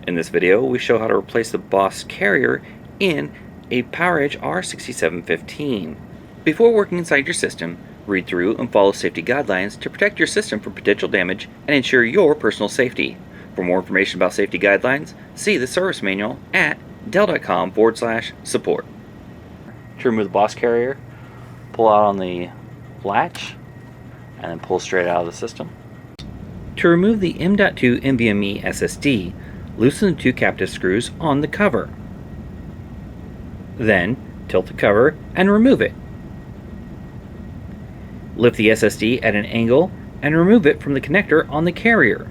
In this video, we show how to replace the Boss carrier in a PowerEdge R6715. Before working inside your system, read through and follow safety guidelines to protect your system from potential damage and ensure your personal safety. For more information about safety guidelines, see the service manual at dell.com/support. To remove the Boss carrier, pull out on the latch and then pull straight out of the system. To remove the M.2 NVMe SSD, loosen the two captive screws on the cover. Then, tilt the cover and remove it. Lift the SSD at an angle and remove it from the connector on the carrier.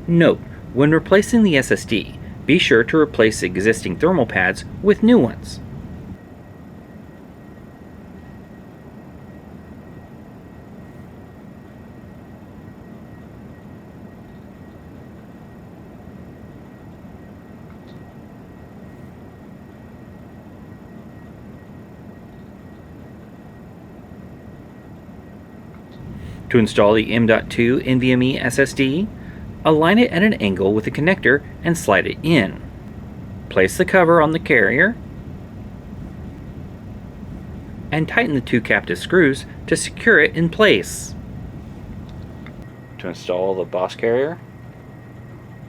Note, when replacing the SSD, be sure to replace existing thermal pads with new ones. To install the M.2 NVMe SSD, align it at an angle with the connector and slide it in. Place the cover on the carrier and tighten the two captive screws to secure it in place. To install the Boss carrier,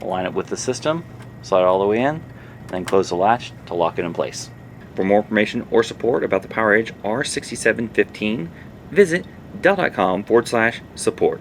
align it with the system, slide it all the way in, then close the latch to lock it in place. For more information or support about the PowerEdge R6715, visit dell.com/support.